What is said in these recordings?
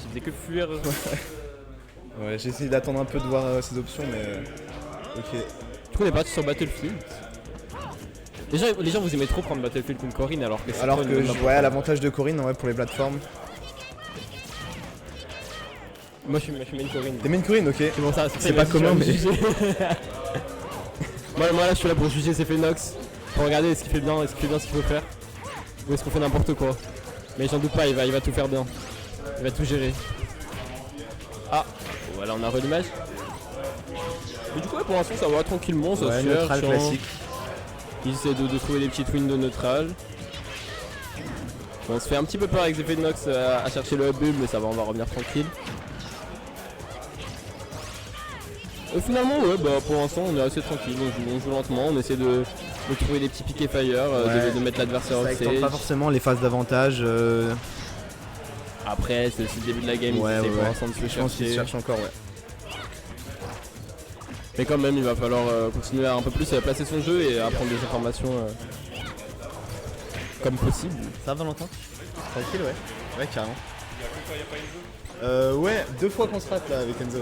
il faisait que fuir. Ouais, j'ai essayé d'attendre un peu de voir ses options, mais ok. Du coup, on est parti sur Battlefield. Les gens vous aimez trop prendre Battlefield contre Corinne alors que c'est Alors pas que une bonne ouais, l'avantage de Corinne ouais, pour les plateformes. Moi je suis main Corinne. T'es main Corinne, ok. C'est bon, ça, C'est pas commun, mais. moi là je suis là pour juger Zephenox, pour regarder ce qu'il fait bien, ce qu'il faut faire. Ou est-ce qu'on fait n'importe quoi. Mais j'en doute pas, il va tout faire bien. Il va tout gérer. Ah, voilà, on a l'image. Mais du coup, ouais, pour l'instant, ça va tranquillement, ça se neutral cherche. classique. Il essaie de trouver des petites wins de neutral. On se fait un petit peu peur avec Zephenox à chercher le hub, mais ça va, on va revenir tranquille. Finalement, ouais, bah, pour l'instant, on est assez tranquille. On joue lentement, on essaie de trouver des petits piquets fire, de mettre l'adversaire off stage. Ça étend pas forcément les phases d'avantage. Après, c'est aussi le début de la game, ouais, c'est ouais, pour l'instant de se je pense qu'il se chercher. cherche encore, ouais. Mais quand même, il va falloir continuer à un peu plus placer son jeu et apprendre des informations comme possible. Ça va, Valentin? Tranquille, ouais. Ouais, carrément. Ouais, 2 fois qu'on se rate là avec Enzo.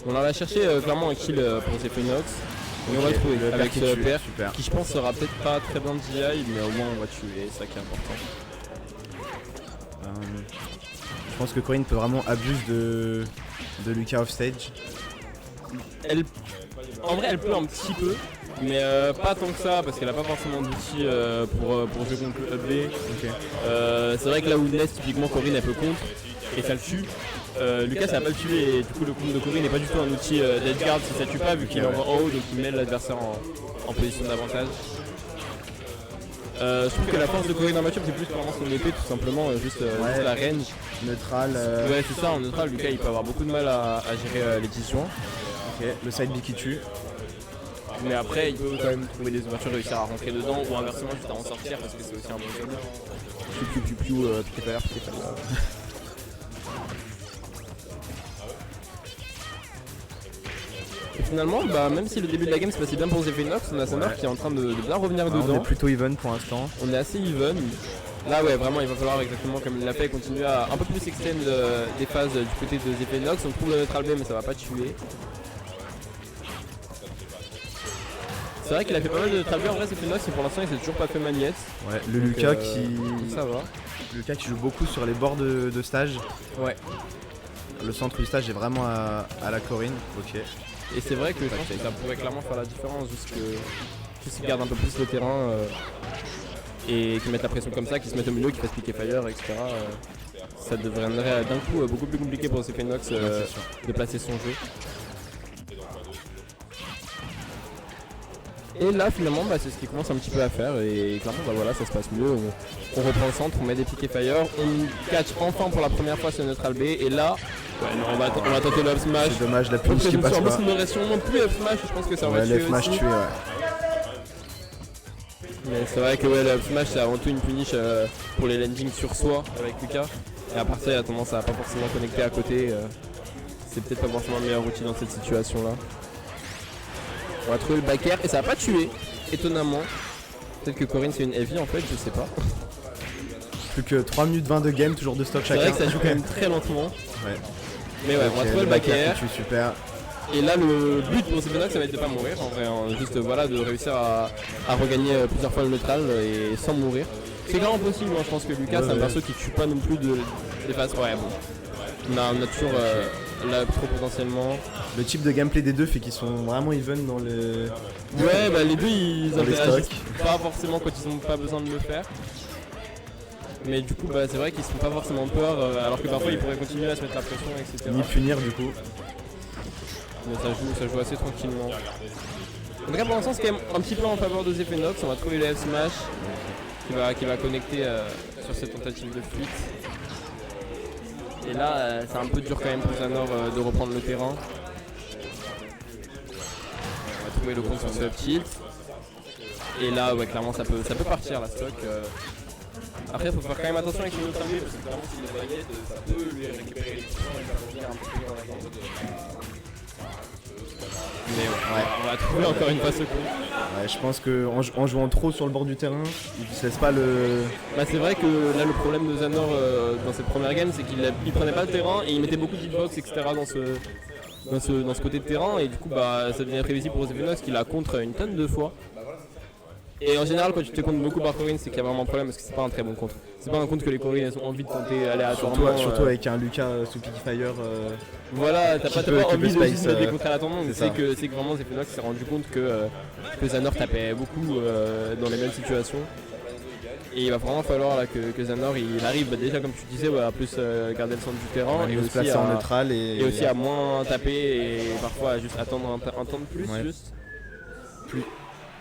On va chercher clairement un kill pour Zephenox. Et on va le trouver avec ce père qui je pense sera peut-être pas très bien de GI, mais au moins on va tuer, c'est ça qui est important. Je pense que Corinne peut vraiment abuser de Lucas offstage. En vrai elle peut un petit peu, mais pas tant que ça parce qu'elle a pas forcément d'outils pour jouer contre le B. Okay. C'est vrai que là où Nest typiquement Corinne elle peut contre et ça le tue. Lucas ça va pas le tuer et du coup le compte de Corinne n'est pas du tout un outil d'edgeguard si ça tue pas vu qu'il envoie en haut donc il met l'adversaire en position d'avantage. Je trouve que la force de Corinne en match-up c'est plus vraiment son épée tout simplement, juste la range. Neutral. Ouais c'est ça, en neutral Lucas il peut avoir beaucoup de mal à gérer les dissuasions. Ok, le side B qui tue. Mais après il peut quand même trouver des ouvertures, réussir à rentrer dedans ou inversement juste à en sortir parce que c'est aussi un bon jeu. Piquet fire. Et finalement, bah, même si le début de la game se passait bien pour Zephenox, on a Summer qui est en train de bien revenir dedans. On est plutôt even pour l'instant. On est assez even. Là ouais vraiment il va falloir exactement comme il l'a fait continuer à un peu plus extend des phases du côté de Zephenox. On trouve le neutral B mais ça va pas tuer. C'est vrai qu'il a fait pas mal de neutral B en vrai Zephenox et pour l'instant il s'est toujours pas fait magnette. Ouais, le donc, Lucas ça va. Lucas qui joue beaucoup sur les bords de stage. Ouais. Le centre du stage est vraiment à la Corinne. Ok. Et c'est vrai que je pense que ça pourrait clairement faire la différence juste qu'ils gardent un peu plus le terrain et qu'ils mettent la pression comme ça, qu'ils se mettent au milieu, qu'ils fassent piquer fire, etc. Ça deviendrait d'un coup beaucoup plus compliqué pour Zephenox de placer son jeu. Et là finalement bah, c'est ce qu'il commence un petit peu à faire et clairement bah, voilà ça se passe mieux. On reprend le centre, on met des piquets fire, on catch enfin pour la première fois ce neutral B et là ouais, non, on va tenter le up smash. C'est dommage la punish qui passe pas. Plus up smash je pense que ça va tuer le smash aussi. Tué, ouais. Mais c'est vrai que ouais, le up smash c'est avant tout une punish pour les landings sur soi avec Lucas. Et à part ça il a tendance à pas forcément connecter à côté. C'est peut-être pas forcément le meilleur outil dans cette situation là. On va trouver le back air et ça va pas tuer, étonnamment. Peut-être que Corinne c'est une heavy en fait, je sais pas. Plus que 3 minutes 20 de game, toujours de stock chacun. C'est vrai que ça joue quand même très lentement. Ouais. Mais ouais, on va trouver le back air. Super. Et là le but pour Zephenox ça va être de pas mourir en vrai, hein. Juste voilà de réussir à regagner plusieurs fois le neutral et sans mourir. C'est vraiment possible, hein. Je pense que Lucas c'est un perso qui tue pas non plus des phases. Ouais bon. On a toujours là trop potentiellement. Le type de gameplay des deux fait qu'ils sont vraiment even dans le. Ouais bah les deux ils interagissent pas forcément quand ils ont pas besoin de le faire. Mais du coup bah c'est vrai qu'ils se font pas forcément peur alors que parfois ils pourraient continuer à se mettre la pression etc. Ni punir du coup. Mais ça joue assez tranquillement. En tout cas pour l'instant c'est quand même un petit peu en faveur de Zephenox, on va trouver le F smash qui va connecter sur cette tentative de fuite. Et là c'est un peu dur quand même pour Zanor de reprendre le terrain. On va trouver le compte sur ce up tilt. Et là ouais clairement ça peut partir la stock. Après il faut faire quand même attention avec les autres armées parce que clairement s'il est baguette ça peut lui récupérer les points et faire revenir un petit peu dans la game. Mais Ouais. on va trouver encore une fois ce coup. Ouais, je pense qu'en jouant trop sur le bord du terrain, il se laisse pas le. Bah, c'est vrai que là le problème de Zanor dans cette première game, c'est qu'il prenait pas le terrain et il mettait beaucoup de hitbox etc. dans ce côté de terrain, et du coup bah, ça devenait prévisible pour Zephynox qui la contre une tonne de fois. Et en général, quand tu te comptes beaucoup par Corrin, c'est qu'il y a vraiment un problème parce que c'est pas un très bon contre. C'est pas un contre que les Corrin elles ont envie de tenter aléatoirement. Surtout avec un Lucas sous Picky Fire. Voilà, t'as pas envie de juste mettre des contres à la tendance, mais c'est c'est que vraiment Zephynox s'est rendu compte que Zanor tapait beaucoup dans les mêmes situations. Et il va vraiment falloir là, que Zanor il arrive déjà comme tu disais à plus garder le centre du terrain et se aussi placer en neutral et aussi à moins taper et parfois à juste attendre un temps de plus. Ouais. Juste.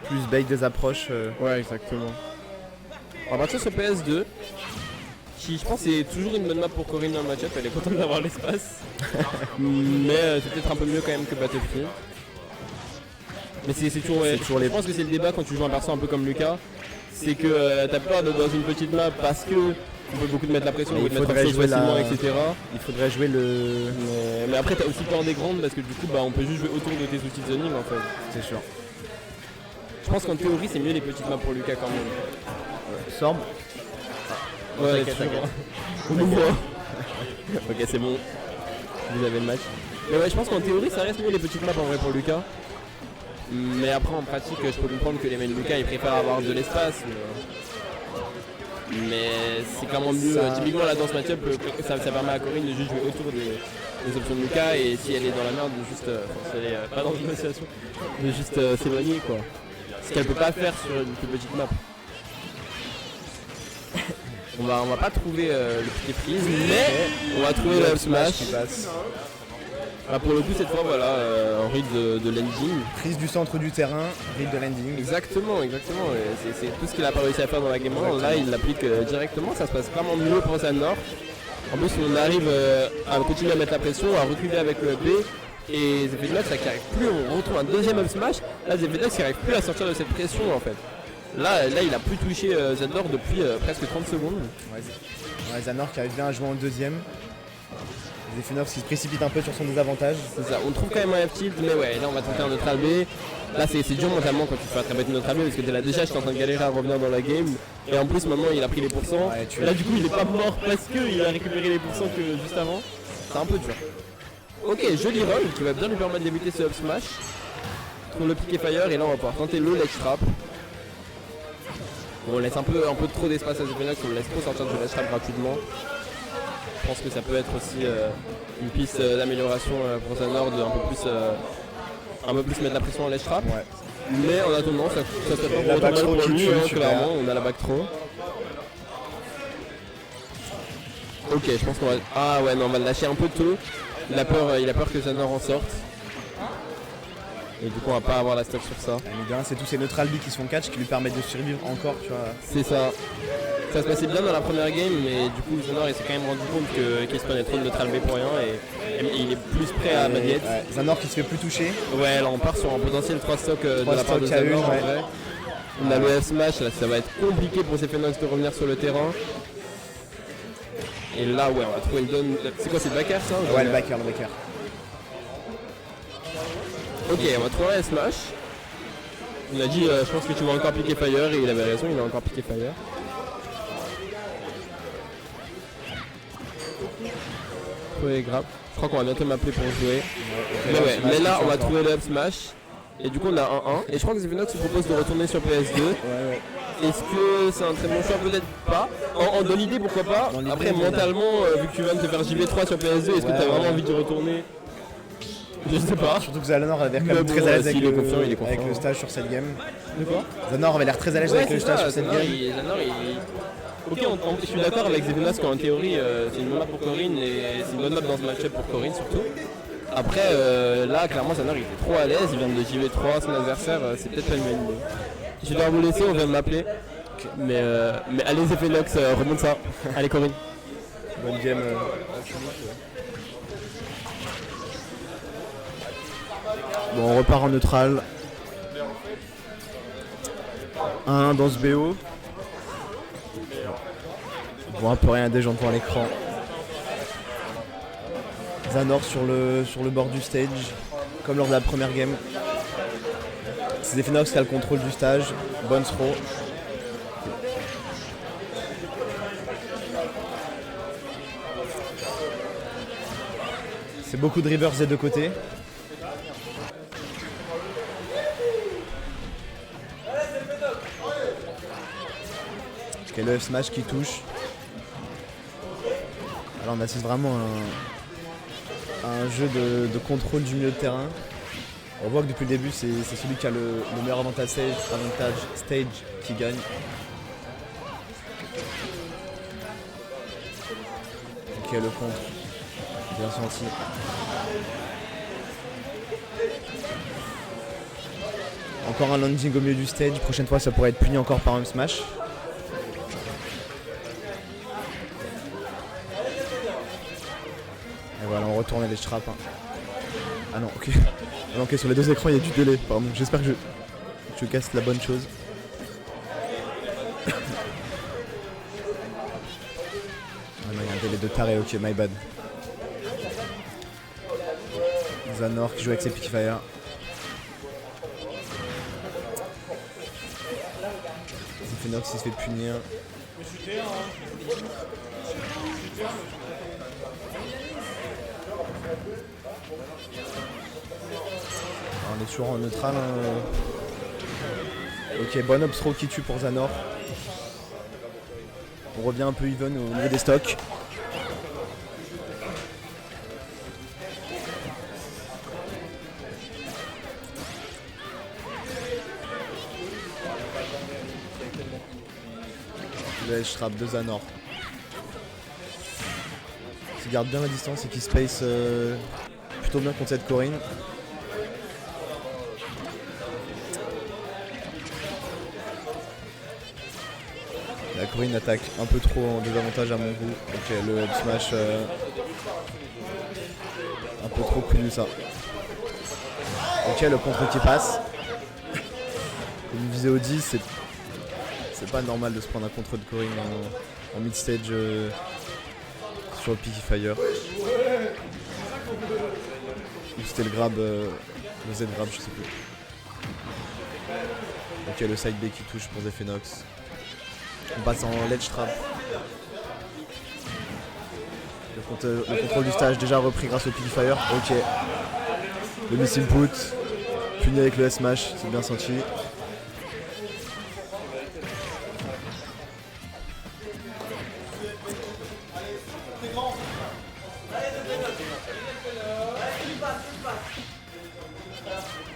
plus bait des approches. Ouais, exactement. On va partir sur PS2, qui je pense est toujours une bonne map pour Corrin dans le match-up, elle est contente d'avoir l'espace. Mais c'est peut-être un peu mieux quand même que Battlefield. Mais c'est toujours, je pense que c'est le débat quand tu joues un perso un peu comme Lucas, c'est que t'as peur d'être dans une petite map parce que on peut beaucoup te mettre la pression, on peut te mettre en chose facilement, etc. Il faudrait jouer le. Mais après t'as aussi peur des grandes parce que du coup bah, on peut juste jouer autour de tes outils de zoning en fait. C'est sûr. Je pense qu'en théorie c'est mieux les petites maps pour Lucas quand même. Sorb. Ouais, on nous voit. Ok, c'est bon. Vous avez le match. Mais ouais, je pense qu'en théorie ça reste mieux les petites maps en vrai pour Lucas. Mais après en pratique je peux comprendre que les mains de Lucas ils préfèrent avoir de l'espace. Mais c'est clairement mieux. Typiquement là dans ce match-up, ça permet à Corrin de juste jouer autour des options de Lucas, et si elle est dans la merde, de juste. Si elle est pas dans une situation, de juste s'éloigner quoi. Ce qu'elle peut pas faire sur une plus petite map. On va pas trouver le petit freeze, mais on va trouver le smash. Bah pour le coup cette fois voilà, en read de landing. Prise du centre du terrain, read de landing. Exactement. Et c'est tout ce qu'il a pas réussi à faire dans la game 1. Là il l'applique directement, ça se passe vraiment mieux pour Zanor. En plus on arrive à continuer à mettre la pression, à reculer avec le B. Et Zephynox qui arrive plus, on retrouve un deuxième up smash. Là Zephynox qui arrive plus à sortir de cette pression en fait. Là il a plus touché Zanor depuis presque 30 secondes. Ouais, Zanor qui arrive bien à jouer en deuxième. Zephynox qui se précipite un peu sur son désavantage. C'est ça, on trouve quand même un F-tilt, mais ouais, là on va tenter un neutral B. Là c'est dur mentalement quand tu fais attraper une neutral B parce que t'es là déjà, j'étais en train de galérer à revenir dans la game. Et en plus maintenant il a pris les pourcents. Ouais, et là du coup il est pas mort parce qu'il a récupéré les pourcents que juste avant. C'est un peu dur. Ok, joli roll qui va bien lui permettre d'éviter ce up smash. Trouve le piqué fire et là on va pouvoir tenter le ledge trap. Bon, on laisse un peu trop d'espace à Zephynox, on le laisse trop sortir du ledge trap gratuitement. Je pense que ça peut être aussi une piste d'amélioration pour Zanor de un peu plus mettre la pression en ledge trap. Ouais. Mais en attendant, ça se fait pas pour autant mal pour lui, clairement, on a la back throw. Ok, je pense qu'on va. Ah ouais, non, on va le lâcher un peu tôt. Il a peur que Zanor en sorte. Et du coup on va pas avoir la stock sur ça. C'est tous ces neutral B qui se font catch qui lui permettent de survivre encore, tu vois. C'est ça. Ça se passait bien dans la première game, mais du coup Zanor il s'est quand même rendu compte qu'il se prenait trop de neutral B pour rien et il est plus prêt à Madiette. Ouais. Zanor qui se fait plus toucher. Ouais, là on part sur un potentiel 3 stocks de la part de Zanor en vrai. On a le F-smash, là ça va être compliqué pour Zephynox de revenir sur le terrain. Et là ouais, on va trouver une donne. C'est quoi, c'est le backer ça? Ouais, le backer. Ok, on va trouver un smash. Il a dit je pense que tu vas encore piquer fire, et il avait raison, il a encore piqué fire. Ouais, grave. Je crois qu'on va bientôt m'appeler pour jouer. Mais là on va trouver le up smash. Et du coup on a 1-1. Et je crois que Zephynox se propose de retourner sur PS2. Est-ce que c'est un très bon choix? Peut-être pas. Dans l'idée pourquoi pas. Après mentalement, vu que tu viens de te faire JV3 sur PS2, est-ce que tu as vraiment envie d'y retourner? Je sais pas. Surtout que Zanor avait l'air quand même très à l'aise avec le stage sur cette game. De quoi? Zanor avait l'air très à l'aise avec le stage sur cette game. Ok, je suis d'accord avec Zephynox qu'en théorie c'est une bonne map pour Corrin et c'est une bonne map dans ce match-up pour Corrin surtout. Après là clairement Zanor il est trop à l'aise, il vient de JV3, son adversaire c'est peut-être pas le même. Je vais devoir vous laisser, on vient de m'appeler. Mais allez Zephynox, remonte ça. Allez Corrin. Bonne game. Bon, on repart en neutral. 1 dans ce BO. On voit un peu rien des gens devant l'écran. Zanor sur le bord du stage. comme lors de la première game. C'est Zefinox qui a le contrôle du stage. Bonne throw. C'est beaucoup de reverse des deux côtés. Ok, le F smash qui touche. Alors on assiste vraiment à un jeu de contrôle du milieu de terrain. On voit que depuis le début c'est celui qui a le meilleur avantage stage qui gagne. Ok, le contre. Bien senti. Encore un landing au milieu du stage. Prochaine fois ça pourrait être puni encore par un smash. Et voilà, on retourne les straps. Ah non, ok. Ah non, ok, sur les deux écrans il y a du délai. Pardon, j'espère que je casse la bonne chose. Ah non, il y a un délai de taré, ok, my bad. Zanor qui joue avec ses Picky Fire. Zefinox il se fait punir. Alors, on est toujours en neutral. Hein. Ok, bon up throw qui tue pour Zanor. On revient un peu even au niveau des stocks. Le edge trap de Zanor. Il garde bien la distance et qui space plutôt bien contre cette Corinne. La Corinne attaque un peu trop en désavantage à mon goût. Ok, le head smash un peu trop connu ça. Ok, le contre qui passe. Comme une visée au 10, c'est pas normal de se prendre un contre de Corinne en mid stage sur le Picky Fire. Ou c'était le grab, le Z grab, je sais plus. Ok, le side B qui touche pour Zefinox. On passe en ledge trap. Le contrôle du stage déjà repris grâce au Picky Fire. Ok. Le miss input. Puni avec le S-Smash, c'est bien senti.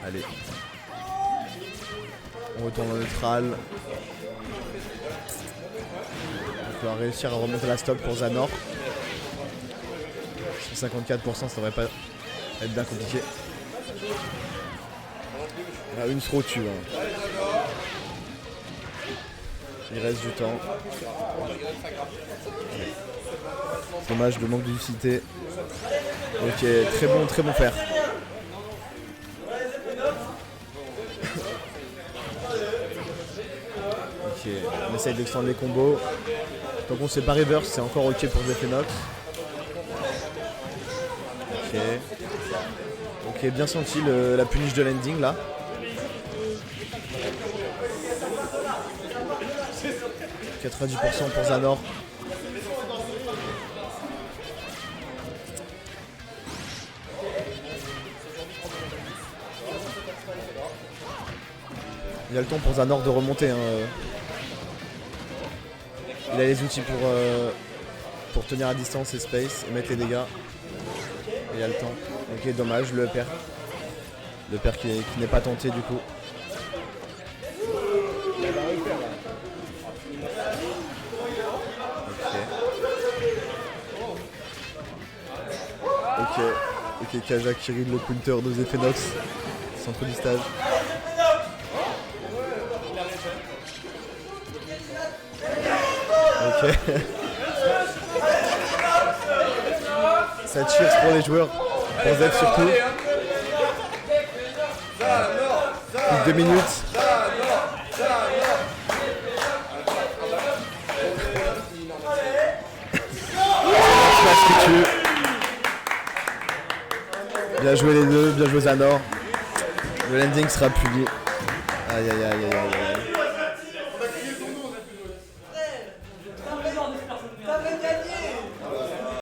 Allez. On retourne en neutral. On va réussir à remonter la stock pour Zanor. 54%, ça devrait pas être bien compliqué. Ah, une throw tue. Hein. Il reste du temps. Dommage, le manque de lucidité. Ok, très bon fer. Ok, on essaye d'extendre les combos. Tant qu'on ne sait pas reverse, c'est encore ok pour Zefinox. Ok. Ok, bien senti la punish de landing là. « 90% pour Zanor. Il a le temps pour Zanor de remonter. Hein. Il a les outils pour tenir à distance et space et mettre les dégâts. Et il a le temps. Ok, dommage, le upper. Le upper qui n'est pas tenté du coup. Ok, Kaja qui read le counter de Zefinox. Centre du stage. Ok. Ça cheers pour les joueurs. Pour Zef surtout. Plus de 2 minutes. Bien joué les deux, bien joué Zanor. Le landing sera puni. Aïe aïe aïe aïe aïe aïe.